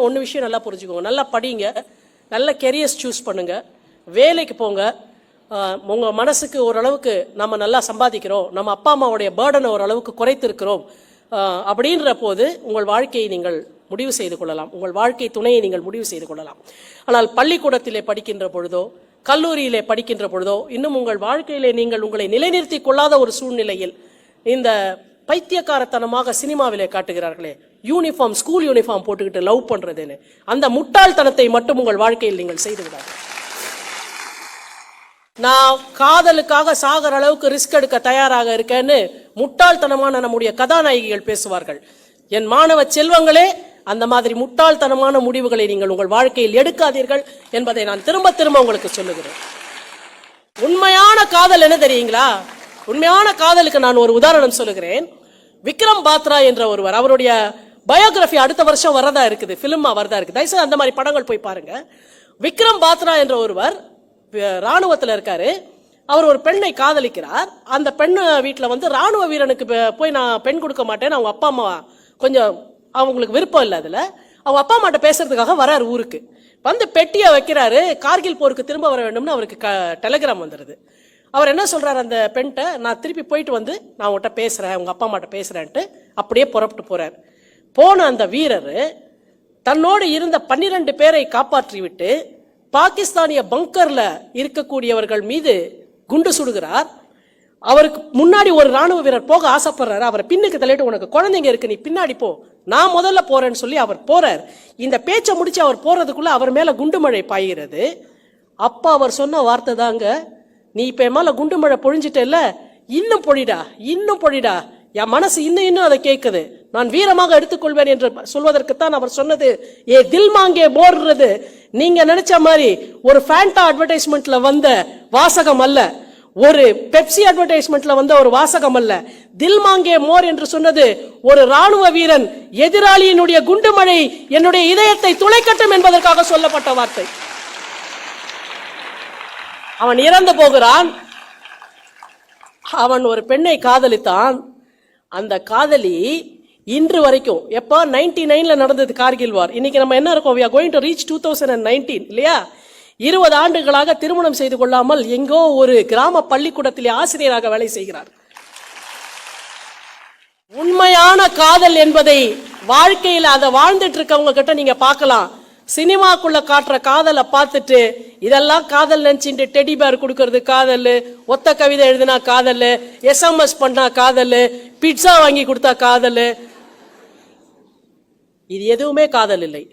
ஒன்று விஷயம் நல்லா புரிஞ்சுக்கோங்க, நல்லா படிங்க, நல்ல கெரியர்ஸ் சூஸ் பண்ணுங்க, வேலைக்கு போங்க. உங்கள் மனசுக்கு ஓரளவுக்கு நம்ம நல்லா சம்பாதிக்கிறோம், நம்ம அப்பா அம்மாவுடைய பேர்டனை ஓரளவுக்கு குறைத்திருக்கிறோம் அப்படின்ற போது உங்கள் வாழ்க்கையை நீங்கள் முடிவு செய்து கொள்ளலாம், உங்கள் வாழ்க்கை துணையை நீங்கள் முடிவு செய்து கொள்ளலாம். ஆனால் பள்ளிக்கூடத்திலே படிக்கின்ற பொழுதோ கல்லூரியிலே படிக்கின்ற பொழுதோ இன்னும் உங்கள் வாழ்க்கையிலே நீங்கள் உங்களை நிலைநிறுத்தி கொள்ளாத ஒரு சூழ்நிலையில் இந்த பைத்தியக்காரத்தனமாக சினிமாவிலே காட்டுகிறார்களே, யூனிஃபார்ம், ஸ்கூல் யூனிஃபார்ம் போட்டுக்கிட்டு லவ் பண்றதுன்னு, அந்த முட்டாள்தனத்தை மட்டும் உங்கள் வாழ்க்கையில் நீங்கள் செய்து விடாது. நான் காதலுக்காக சாகர அளவுக்கு ரிஸ்க் எடுக்க தயாராக இருக்கேன்னு முட்டாள்தனமான நம்முடைய கதாநாயகிகள் பேசுவார்கள். என் மாணவ செல்வங்களே, அந்த மாதிரி முட்டாள்தனமான முடிவுகளை நீங்கள் உங்கள் வாழ்க்கையில் எடுக்காதீர்கள் என்பதை நான் திரும்ப திரும்ப உங்களுக்கு சொல்லுகிறேன். உண்மையான காதல் என்ன தெரியுங்களா? உண்மையான காதலுக்கு நான் ஒரு உதாரணம் சொல்லுகிறேன். விக்ரம் பாத்ரா என்ற ஒருவர், அவருடைய பயோகிராஃபி அடுத்த வருஷம் வரதா இருக்குது, பிலிமா வரதா இருக்குது. தயவுசெய்து அந்த மாதிரி படங்கள் போய் பாருங்க. விக்ரம் பாத்ரா என்ற ஒருவர் ராணுவத்தில் இருக்காரு. அவர் ஒரு பெண்ணை காதலிக்கிறார். அந்த பெண் வீட்டில் ராணுவ வீரனுக்கு போய் நான் பெண் கொடுக்க மாட்டேன்னு அவங்க அப்பா அம்மா கொஞ்சம் அவங்களுக்கு விருப்பம் இல்லை. அதில் அவங்க அப்பா அம்மாட்ட பேசுறதுக்காக வராரு ஊருக்கு. பெட்டியை வைக்கிறாரு. கார்கில் போருக்கு திரும்ப வர வேண்டும்னு அவருக்கு டெலிகிராம் வந்துடுது. அவர் என்ன சொல்றாரு அந்த பெண்கிட்ட, நான் திருப்பி போயிட்டு நான் உங்கள்கிட்ட பேசுறேன், உங்க அப்பா அம்மாட்ட பேசுறேன்ட்டு அப்படியே புறப்பட்டு போறார். போன அந்த வீரர் தன்னோடு இருந்த 12 பேரை காப்பாற்றி விட்டு பாகிஸ்தானிய பங்கர்ல இருக்கக்கூடியவர்கள் மீது குண்டு சுடுகிறார். அவருக்கு முன்னாடி ஒரு ராணுவ வீரர் போக ஆசைப்படுறாரு. அவரை பின்னுக்கு தள்ளிட்டு, உனக்கு குழந்தைங்க இருக்கு, நீ பின்னாடி போ, நான் முதல்ல போறேன்னு சொல்லி அவர் போறார். இந்த பேச்சை முடிச்சு அவர் போறதுக்குள்ள அவர் மேல குண்டு மழை பாய்கிறது. அப்ப அவர் சொன்ன வார்த்தை தாங்க, நீ இப்ப என் மேல குண்டு மழை பொழிஞ்சிட்டல, இன்னும் பொழிடா, இன்னும் பொழிடா, என் மனசு இன்னும் அதை கேட்குது, நான் வீரமாக எடுத்துக்கொள்வேன் என்று சொல்வதற்குத்தான் அவர் சொன்னது. ஏ தில் மாங்கே போர்றது நீங்க நினைச்ச மாதிரி ஒரு ஃபேண்டா அட்வர்டைஸ்மெண்ட்ல வந்த வாசகம் அல்ல, ஒரு பெப்சி அட்வர்டைஸ்மெண்ட்ல வந்த ஒரு வாசகம் அல்ல. தில் மாங்கே மோர் என்று சொன்னது ஒரு ராணுவ வீரன் எதிராளியினுடைய குண்டு மழை என்னுடைய இதயத்தை துளைக்கட்டும் என்பதற்காக சொல்லப்பட்ட வார்த்தை. அவன் இறந்து போகிறான். அவன் ஒரு பெண்ணை காதலித்தான். அந்த காதலி இன்று வரைக்கும், எப்ப 99ல நடந்தது கார்கில் வார், இன்னைக்கு நம்ம என்ன இருக்கோம், we are going to reach 2019 இல்லையா? 20 ஆண்டுகளாக திருமணம் செய்து கொள்ளாமல் எங்கோ ஒரு கிராம பள்ளிக்கூடத்திலே ஆசிரியராக வேலை செய்கிறார். உண்மையான காதல் என்பதை வாழ்க்கையில் அதை வாழ்ந்துட்டு இருக்கவங்க கிட்ட நீங்க பார்க்கலாம். சினிமாக்குள்ள காட்டுற காதலை பார்த்துட்டு இதெல்லாம் காதல் நினைச்சுட்டு டெடி பேர் கொடுக்கறது காதல், ஒத்த கவிதை எழுதினா காதல், SMS பண்ணா காதல், பிட்சா வாங்கி கொடுத்தா காதல், இது எதுவுமே காதல் இல்லை.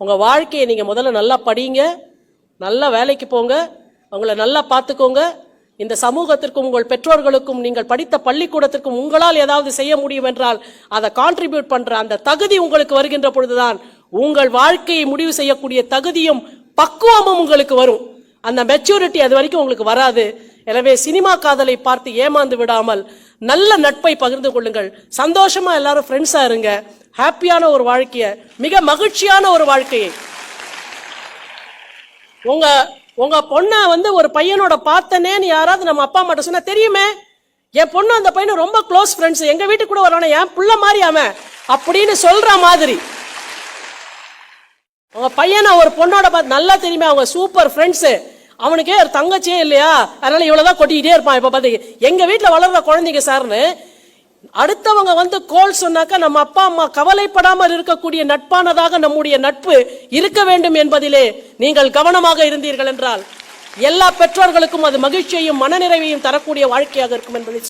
உங்க வாழ்க்கையை நீங்க முதல்ல நல்லா படிங்க, நல்லா வேலைக்கு போங்க, உங்களை நல்லா பார்த்துக்கோங்க. இந்த சமூகத்திற்கும் உங்கள் பெற்றோர்களுக்கும் நீங்கள் படித்த பள்ளிக்கூடத்திற்கும் உங்களால் ஏதாவது செய்ய முடியும் என்றால் அதை கான்ட்ரிபியூட் பண்ற அந்த தகுதி உங்களுக்கு வருகின்ற பொழுதுதான் உங்கள் வாழ்க்கையை முடிவு செய்யக்கூடிய தகுதியும் பக்குவமும் உங்களுக்கு வரும். அந்த மெச்சூரிட்டி அது வரைக்கும் உங்களுக்கு வராது. எனவே சினிமா காதலை பார்த்து ஏமாந்து விடாமல் நல்ல நட்பை பகிர்ந்து கொள்ளுங்கள். சந்தோஷமா எல்லாரும் ஃப்ரெண்ட்ஸா இருங்க. ஹாப்பியான ஒரு வாழ்க்கையை, மிக மகிழ்ச்சியான ஒரு வாழ்க்கையை. உங்க பொண்ணை ஒரு பையனோட பார்த்தனேன்னு யாராவது நம்ம அப்பா அம்மாட்ட சொன்னா, தெரியுமே என் பொண்ணு அந்த பையனை ரொம்ப க்ளோஸ் ஃப்ரெண்ட்ஸ், எங்க வீட்டுக்கு கூட வரான, என் புள்ள மாதிரி அவன் அப்படின்னு சொல்ற மாதிரி உங்க பையனை ஒரு பொண்ணோட பார்த்து நல்லா தெரியுமே, அவங்க சூப்பர் ஃப்ரெண்ட்ஸ், அவனுக்கே ஒரு தங்கச்சியே இல்லையா, அதனால இவ்வளவுதான் கொட்டிக்கிட்டே இருப்பான். இப்ப பாத்தீங்க எங்க வீட்டுல வளர்ற குழந்தைங்க சார்னு அடுத்தவங்க கோல் சொன்னாக்கா நம்ம அப்பா அம்மா கவலைப்படாமல் இருக்கக்கூடிய நட்பானதாக நம்முடைய நட்பு இருக்க வேண்டும் என்பதிலே நீங்கள் கவனமாக இருந்தீர்கள் என்றால் எல்லா பெற்றோர்களுக்கும் அது மகிழ்ச்சியையும் மனநிறைவையும் தரக்கூடிய வாழ்க்கையாக இருக்கும் என்பதை